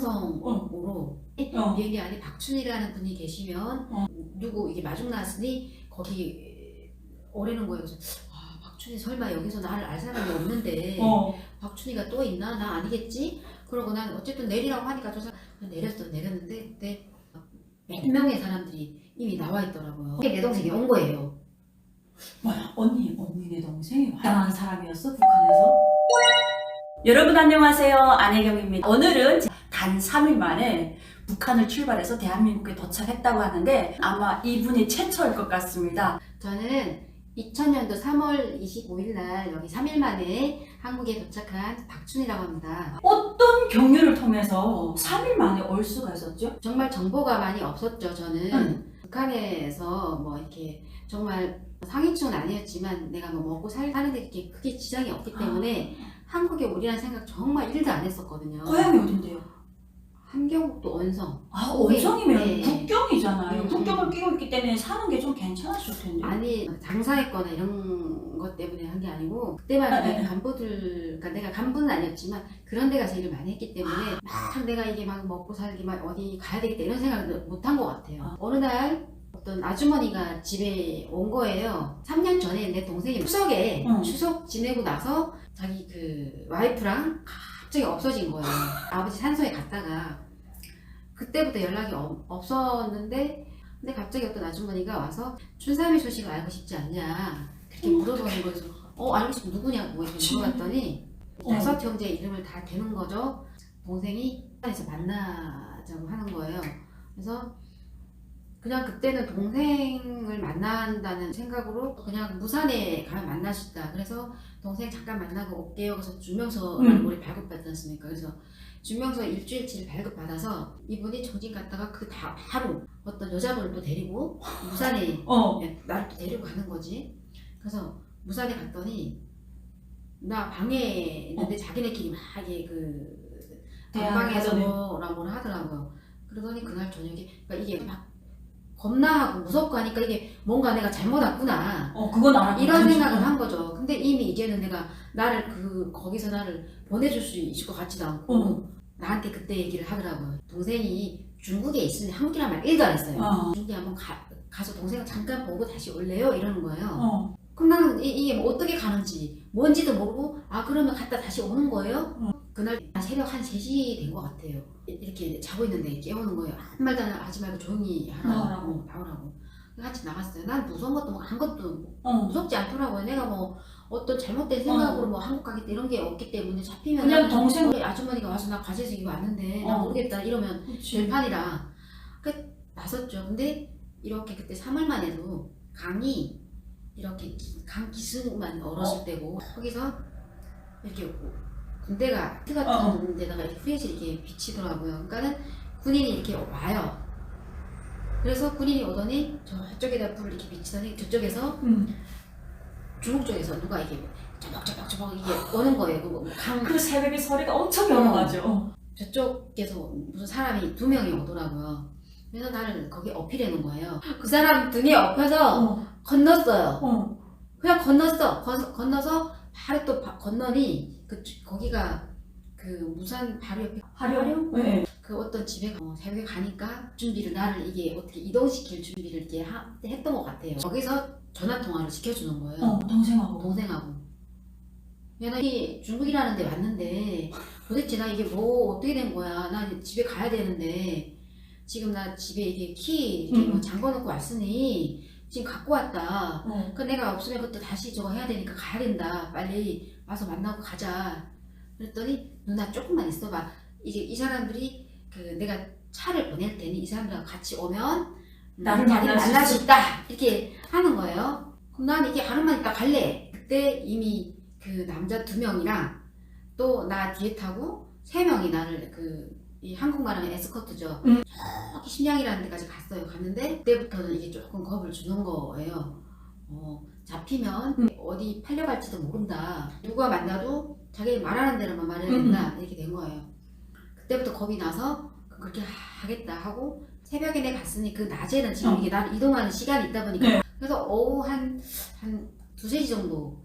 비명성으로 비행기 안에 박춘희라는 분이 계시면 누구 이게 마중 나왔으니 거기 오래는 거예요. 그래서 박춘희 설마 여기서 나를 알 사람이 없는데 박춘희가 또 있나? 나 아니겠지? 그러고 난 어쨌든 내리라고 하니까 저 사람 내렸는데 그때 몇 명의 사람들이 이미 나와 있더라고요. 그게 내 동생이 온 거예요. 뭐야? 언니네 동생이 당한 사람이었어? 북한에서? 여러분 안녕하세요. 안혜경입니다. 오늘은 단 3일 만에 북한을 출발해서 대한민국에 도착했다고 하는데 아마 이분이 최초일 것 같습니다. 저는 2000년도 3월 25일 날 여기 3일 만에 한국에 도착한 박춘희라고 합니다. 어떤 경유를 통해서 3일 만에 올 수가 있었죠? 정말 정보가 많이 없었죠. 저는 북한에서 뭐 이렇게 정말 상위층은 아니었지만 내가 뭐 먹고 사는데 이렇게 크게 지장이 없기 때문에 한국에 오리라는 생각 정말 1도 안 했었거든요. 고향이 어딘데요? 함경북도 원성. 원성이면 네. 국경이잖아요. 국경을 끼고 있기 때문에 사는 게 좀 괜찮았을 텐데. 아니 장사했거나 이런 것 때문에 한 게 아니고 그때만 해도 간부들, 그러니까 내가 간부는 아니었지만 그런 데 가서 일을 많이 했기 때문에 막 내가 이게 막 먹고 살기 막 어디 가야 되겠다 이런 생각을 못 한 것 같아요. 어느 날 어떤 아주머니가 집에 온 거예요. 3년 전에 내 동생이 추석에 추석 지내고 나서 자기 그 와이프랑 갑자기 없어진 거예요. 아버지 산소에 갔다가 그때부터 연락이 없었는데 근데 갑자기 어떤 아주머니가 와서 춘삼이 소식을 알고 싶지 않냐 그렇게 물어보는 거에서 알고 싶으면 누구냐고 이렇게 물어봤더니 5 형제 이름을 다 대는 거죠. 동생이 북한에서 만나자고 하는 거예요. 그래서 그냥 그때는 동생을 만난다는 생각으로 그냥 무산에 가면 만날 수 있다. 그래서 동생 잠깐 만나고 올게요. 그래서 주명서를 우리 발급받지 않습니까? 그래서 주명서 일주일치를 발급받아서 이분이 정진 갔다가 바로 어떤 여자분을 또 데리고 무산에 나를 또 데리고 가는 거지. 그래서 무산에 갔더니 나 방에 있는데 자기네끼리 막 이게 그 방에서 뭐라 하더라고요. 그러더니 그날 저녁에 그러니까 이게 막 겁나하고 무섭고 하니까 이게 뭔가 내가 잘못 왔구나. 그건 알아. 이런 생각을 한 거죠. 근데 이미 이제는 내가 거기서 나를 보내줄 수 있을 것 같지도 않고 나한테 그때 얘기를 하더라고요. 동생이 중국에 있으니 한국이란 말 1도 안 했어요. 중국에 한번 가서 동생을 잠깐 보고 다시 올래요? 이러는 거예요. 그럼 나는 이게 뭐 어떻게 가는지 뭔지도 모르고 그러면 갔다 다시 오는 거예요? 그날 새벽 한 3시 된 것 같아요. 이렇게 자고 있는데 깨우는 거예요. 아무 말도 하지 말고 조용히 나오라고. 같이 나갔어요. 난 무서운 것도 뭐 아무것도 무섭지 않더라고요. 내가 뭐 어떤 잘못된 생각으로 뭐 한국 가겠다 이런 게 없기 때문에 잡히면 그냥 동생 아주머니가 와서 나 과제에서 이거 왔는데 나 모르겠다 이러면 될 판이라 나섰죠. 근데 이렇게 그때 3월 만에도 강이 이렇게 강 기슭만 얼었을 때고 거기서 이렇게 군대가 트 같은 데다가 이렇게 후레쉬 이렇게 비치더라고요. 그러니까는 군인이 이렇게 와요. 그래서 군인이 오더니 저쪽에다 불을 이렇게 비치더니 저쪽에서 중국 쪽에서 누가 이게 저벅 이게 오는 거예요. 그 새벽에 소리가 엄청 열어가죠. 저쪽에서 무슨 사람이 2명이 오더라고요. 그래서 나를 거기 어필해 놓은 거예요. 그 사람 등에 엎여서 건넜어요. 그냥 건너서 바로 또 건너니 거기가 그 무산 바로 옆에 하려고? 네. 그 어떤 집에 새벽에 가니까 나를 이게 어떻게 이동시킬 준비를 이렇게 했던 것 같아요. 거기서 전화 통화를 시켜주는 거예요. 동생하고. 야, 나 이게 중국이라는 데 왔는데 도대체 나 이게 뭐 어떻게 된 거야? 나 집에 가야 되는데 지금 나 집에 이게 키 이렇게 뭐 잠궈놓고 왔으니 지금 갖고 왔다. 그 내가 없으면 그것도 다시 저거 해야 되니까 가야 된다. 빨리 와서 만나고 가자. 그랬더니 누나 조금만 있어봐. 이제 이 사람들이 내가 차를 보낼 테니 이 사람들하고 같이 오면 나를 만날 수 있다. 이렇게 하는 거예요. 그럼 난 이게 하루만 있다 갈래. 그때 이미 그 남자 2명이랑 또 나 뒤에 타고 3명이 나를 이 한국 말하면 에스코트죠. 저기 심양이라는 데까지 갔어요. 갔는데 그때부터는 이게 조금 겁을 주는 거예요. 잡히면 어디 팔려갈지도 모른다. 누가 만나도 자기 말하는 대로만 말해야 된다. 이렇게 된 거예요. 그때부터 겁이 나서 그렇게 하겠다 하고 새벽에 내가 갔으니 그 낮에는 지금 이게 나를 이동하는 시간이 있다 보니까 그래서 오후 한 2-3시 정도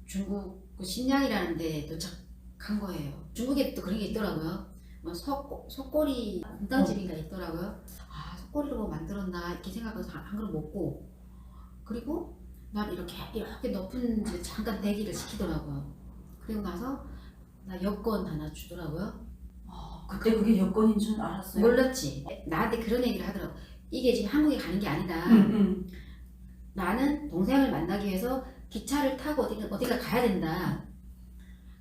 중국 그 신양이라는 데 도착한 거예요. 중국에 또 그런 게 있더라고요. 뭐 속꼬리 분탕집인가 있더라고요. 아 속꼬리로 뭐 만들었나 이렇게 생각해서 한 그릇 먹고 그리고 난 이렇게 높은 이제 잠깐 대기를 시키더라고요. 그리고 나서 나 여권 하나 주더라고요. 그때 그게 여권인 줄 알았어요? 몰랐지. 나한테 그런 얘기를 하더라고. 이게 지금 한국에 가는 게 아니다. 응. 나는 동생을 만나기 위해서 기차를 타고 어디가 가야 된다.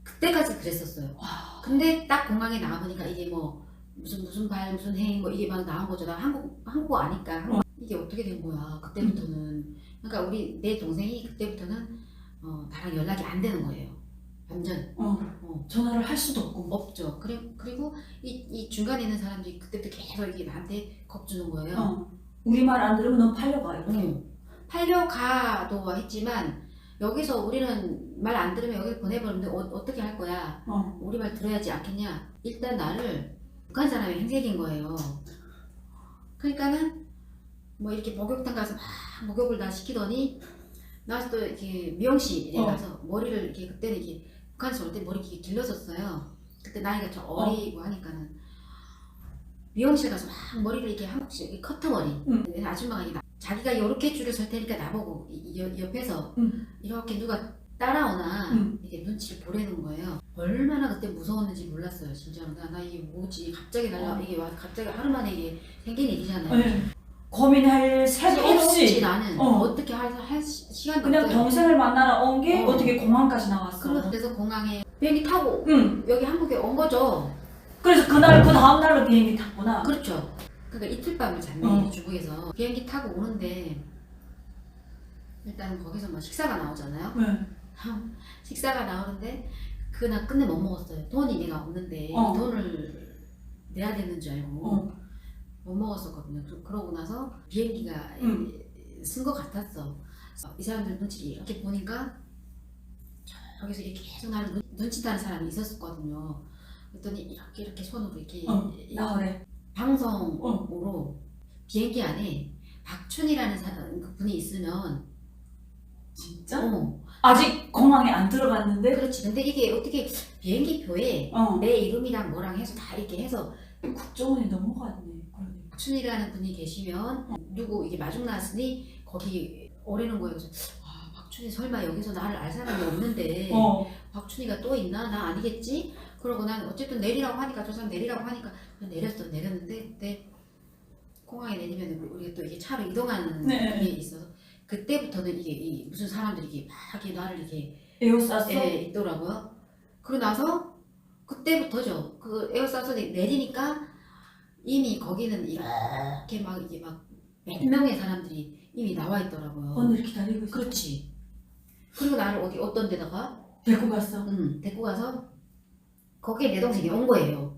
그때까지 그랬었어요. 와. 근데 딱 공항에 나와보니까 이게 뭐 무슨 발 무슨 행 뭐 이게 막 나온 거죠. 나 한국어 아니까 이게 어떻게 된 거야. 그때부터는 그러니까 내 동생이 그때부터는 나랑 연락이 안 되는 거예요. 완전 전화를 할 수도 없고. 없죠. 그리고 이 중간에 있는 사람들이 그때부터 계속 이렇게 나한테 겁주는 거예요. 우리 말 안 들으면 넌 팔려가 이렇게. 팔려가도 했지만 여기서 우리는 말 안 들으면 여기 보내버리는데 어떻게 할 거야? 우리 말 들어야지 않겠냐? 일단 나를 북한 사람이 행색인 거예요. 그러니까는 뭐 이렇게 목욕탕 가서 막 목욕을 다 시키더니 나와서 또 이렇게 미용실에 가서 머리를 이렇게 그때는 이렇게 북한에서 올 때 머리 이렇게 길렀었어요. 그때 나이가 좀 어리고 하니까는 미용실 가서 막 머리를 이렇게 한국식 이렇게 커터 머리 아줌마가 자기가 이렇게 줄을 설 테니까 나보고 옆에서 이렇게 누가 따라오나 이렇게 눈치를 보내는 거예요. 얼마나 그때 무서웠는지 몰랐어요. 진짜로 나 이게 뭐지 갑자기 이게 와 갑자기 하루 만에 이게 생긴 일이잖아요. 고민할 새도 없이 나는 어떻게 할 시간도 그냥 없어요. 동생을 만나러 온 게 어떻게 공항까지 나왔어. 그래서 공항에 비행기 타고 여기 한국에 온 거죠. 그래서 그날 그 다음 날로 비행기 탔구나. 그렇죠. 그러니까 이틀 밤을 잤네 중국에서. 비행기 타고 오는데 일단 거기서 뭐 식사가 나오잖아요. 식사가 나오는데 그날 끝내 못 먹었어요. 돈이 내가 없는데 이 돈을 내야 되는 줄 알고 못 먹었었거든요. 그러고 나서 비행기가 쓴 것 같았어. 이 사람들 눈치를 이렇게 보니까 저기서 이렇게 계속 나를 눈치 따는 사람이 있었거든요. 그랬더니 이렇게 손으로 이렇게 나오래. 방송으로 비행기 안에 박춘희라는 그 분이 있으면 진짜? 아직 공항에 안 들어갔는데? 그렇지. 근데 이게 어떻게 비행기표에 내 이름이랑 뭐랑 해서 다 이렇게 해서 국정원에 넘어갔네. 그러네. 박춘희라는 분이 계시면 누구 이게 마중 나왔으니 거기 오래는 거예요. 그래서 박춘희 설마 여기서 나를 알 사람이 없는데 박춘희가 또 있나? 나 아니겠지? 그러고 난 어쨌든 내리라고 하니까 저 사람 내리라고 하니까 그냥 내렸는데 그때 공항에 내리면 우리가 또 이게 차로 이동하는 게 있어서 그때부터는 이게 무슨 사람들이 이게 막 이렇게 나를 이렇게 에어쌌어? 있더라고요. 그러고 나서 그때부터죠. 그 에어싸서 내리니까 이미 거기는 이렇게 막 이게 막 몇 명의 사람들이 이미 나와 있더라고요. 언니를 기다리고 있어. 그렇지. 그리고 나를 어떤 데다가 데리고 갔어. 데리고 가서 거기에 내 동생이 온 거예요.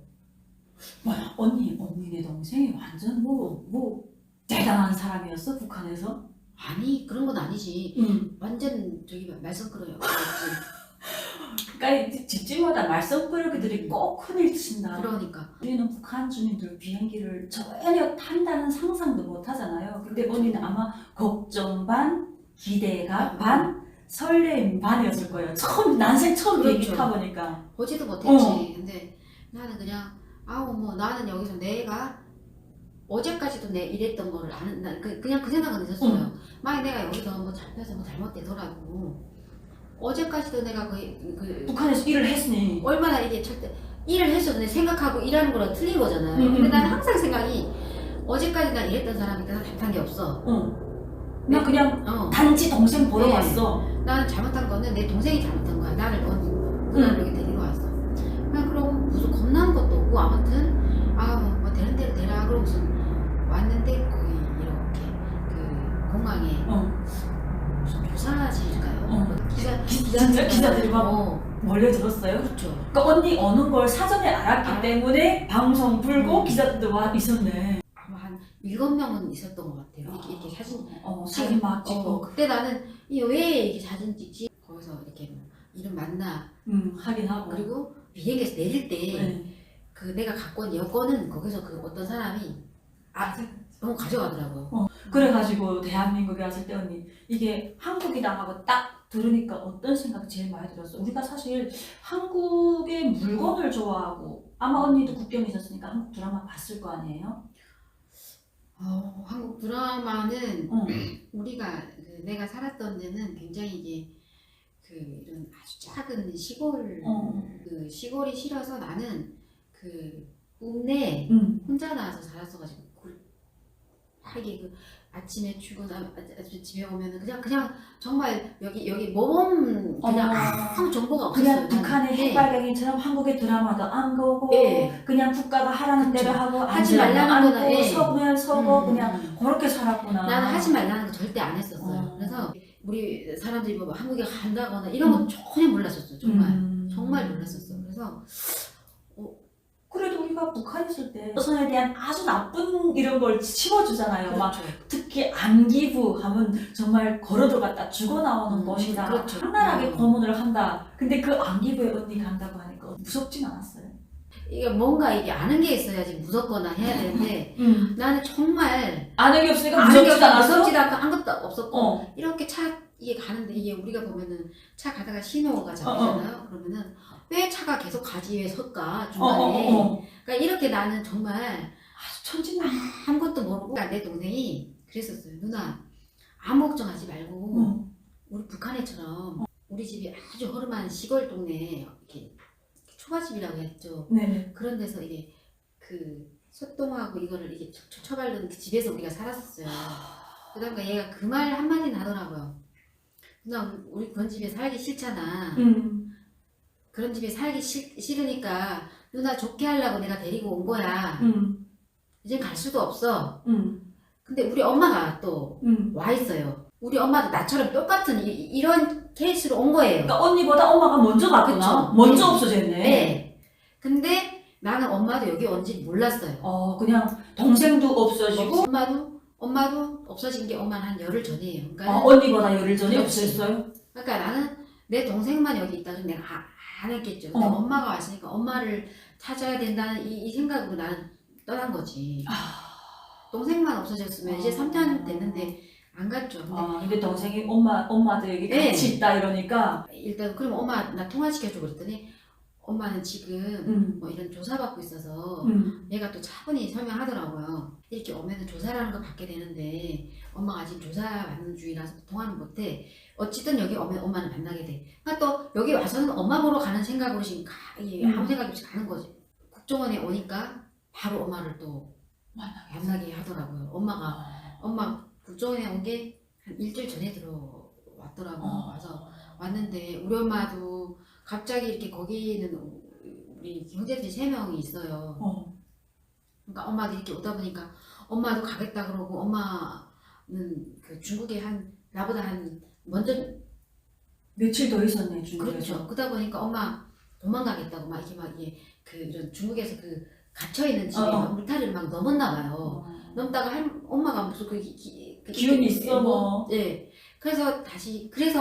뭐야, 언니 내 동생이 완전 뭐 대단한 사람이었어 북한에서? 아니 그런 건 아니지. 완전 저기 말썽꾸러요. 그러니까 집집마다 말썽꾸러기들이 꼭 큰일 친다. 그러니까 우리는 북한 주민들 비행기를 전혀 탄다는 상상도 못 하잖아요. 근데 언니는 아마 걱정 반, 기대가 반, 설렘 반이었을 거예요. 난생 처음 비행기 타보니까. 보지도 못했지. 근데 나는 그냥 뭐 나는 여기서 내가 어제까지도 내 이랬던 거를 아는 그냥 그 생각은 있었어요. 만약 내가 여기서 뭐 잡혀서 뭐 잘못되더라고. 어제까지도 내가 북한에서 일을 했으니 얼마나 이게 절대 일을 했어도 내 생각하고 일하는 거랑 틀린 거잖아요. 근데 나는 항상 생각이 어제까지 나 이랬던 사람이니까 난 잘못한 게 없어. 나 그냥 단지 동생 보러 왔어. 나는 잘못한 거는 내 동생이 잘못한 거야. 나를 나를 여기 데리러 왔어. 그냥 그러고 무슨 겁나는 것도 없고 아무튼 뭐 되는 대로 되라 그러고서 왔는데 거기 이렇게 그 공항에 무슨 조사실일까요? 진짜 기자들이 막 몰려들었어요? 그렇죠. 그러니까 언니 오는 걸 사전에 알았기 때문에 방송 불고 기자들도 와 있었네. 아마 한 7명은 있었던 것 같아요. 이렇게 사진 사진 막 찍고. 그때 나는 왜 이렇게 사진 찍지? 거기서 이렇게 이름 만나 확인하고. 그리고 비행기에서 내릴 때 그 내가 갖고 온 여권은 거기서 그 어떤 사람이 너무 가져가더라고요. 그래가지고 대한민국에 왔을 때 언니 이게 한국이다 하고 딱 들으니까 어떤 생각이 제일 많이 들었어? 우리가 사실 한국의 물건을 좋아하고 아마 언니도 국경에 있었으니까 한국 드라마 봤을 거 아니에요? 한국 드라마는 어. 우리가 내가 살았던 데는 굉장히 이게 이런 아주 작은 시골 그 시골이 싫어서 나는 그 읍내 혼자 나와서 살았어가지고 이게 아침에 집에 오면은 그냥 정말 여기 모범 그냥 아무 정보가 없었어요. 그냥 북한의 네. 핵발갱이처럼 한국의 드라마도 안 보고 네. 그냥 국가가 하라는 대로 하고 하지 말라는 거는 안 서구면 서고 그냥 그렇게 살았구나. 나는 하지 말라는 거 절대 안 했었어요. 그래서 우리 사람들이 뭐 한국에 간다거나 이런 거 전혀 몰랐었어. 정말 몰랐었어. 그래서 그래도 우리가 북한에 있을 때 조선에 대한 아주 나쁜 이런 걸 심어주잖아요. 막 그렇죠. 특히 안기부 하면 정말 걸어 들어갔다 죽어 나오는 것이다. 그렇죠. 한나라하게 고문을 한다. 근데 그 안기부에 언니 간다고 하니까 무섭진 않았어요. 이게 뭔가 이게 아는 게 있어야지 무섭거나 해야 되는데 나는 정말 아는 게 없으니까 아는 게 무섭지도 않았어? 무섭지도 않고 아무것도 없었고 이렇게 이게 가는데 이게 우리가 보면은 차 가다가 신호가 잡히잖아요. 그러면은 왜 차가 계속 가지 왜 섰까 중간에. 그러니까 이렇게 나는 정말 아주 천진난. 아무것도 모르고 그러니까 내 동생이 그랬었어요. 누나 아무 걱정하지 말고 우리 북한애처럼 우리 집이 아주 허름한 시골 동네 이렇게 초가집이라고 했죠. 네. 그런 데서 이게 소똥하고 이거를 이게 쳐바르는 그 집에서 우리가 살았었어요. 그러니까 얘가 그 말 한마디는 하더라고요. 누나 우리 그런 집에 살기 싫잖아. 그런 집에 살기 싫으니까 누나 좋게 하려고 내가 데리고 온 거야. 이제 갈 수도 없어. 근데 우리 엄마가 또 와 있어요. 우리 엄마도 나처럼 똑같은 이런 케이스로 온 거예요. 그러니까 언니보다 엄마가 먼저 갔구나. 그쵸. 먼저 네. 없어졌네. 네. 근데 나는 엄마도 여기 온지 몰랐어요. 그냥 동생도 없어지고 엄마도 없어진 게 엄마는 한 열흘 전이에요. 그러니까 언니보다 열흘 전에 그렇지. 없었어요? 그러니까 나는 내 동생만 여기 있다 그러면 내가 안 했겠죠. 근데 엄마가 왔으니까 엄마를 찾아야 된다는 이 생각으로 나는 떠난 거지. 동생만 없어졌으면 이제 3년 됐는데 안 갔죠. 근데 동생이 엄마도 여기 같이 있다 이러니까 일단 그럼 엄마 나 통화시켜줘 그랬더니 엄마는 지금 뭐 이런 조사받고 있어서 얘가 또 차분히 설명하더라고요. 이렇게 오면은 조사라는 거 받게 되는데 엄마가 지금 조사받는 중이라서 통화는 못해. 어쨌든 여기 오면 엄마는 만나게 돼. 그러니까 또 여기 와서는 엄마 보러 가는 생각으로 지금 아무 생각 없이 가는 거지. 국정원에 오니까 바로 엄마를 또 만나게 하더라고요. 엄마 국정원에 온 게 한 일주일 전에 들어왔더라고요. 와서 왔는데 우리 엄마도 갑자기 이렇게 거기는 우리 형제들이 3명이 있어요. 그러니까 엄마도 이렇게 오다 보니까 엄마도 가겠다 그러고 엄마는 중국에 나보다 먼저 며칠 더 있었네 중국에서. 그렇죠. 그러다 보니까 엄마 도망가겠다고 이런 중국에서 gat혀 있는 집에 울타리를 막 넘었나 봐요. 넘다가 엄마가 무슨 기운이 있어 뭐. 네. 그래서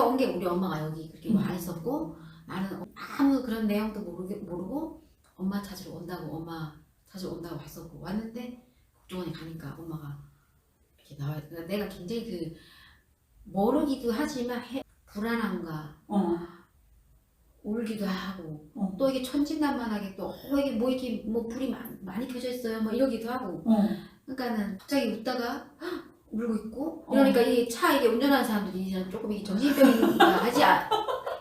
온 게 우리 엄마가 여기 그렇게 와 있었고 나는 아무 그런 내용도 모르고 엄마 찾으러 온다고 왔었고 왔는데 국정원에 가니까 엄마가 이렇게 나와요. 그러니까 내가 굉장히 모르기도 하지만 불안함과 울기도 하고 또 이게 천진난만하게 또 이게 이렇게 불이 많이 켜져 있어요 뭐 이러기도 하고 그러니까는 갑자기 웃다가 울고 있고 이러니까 이게 운전하는 사람들이 조금 이게 정신병인가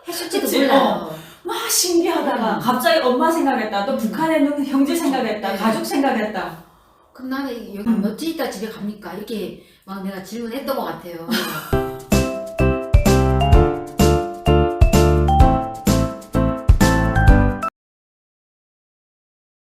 했을지도 그치, 몰라요. 막 신기하다가 갑자기 엄마 생각했다. 또 북한에 있는 형제 생각했다. 네. 가족 생각했다. 그럼 나는 여기 며칠 있다 집에 갑니까? 이렇게 막 내가 질문했던 것 같아요.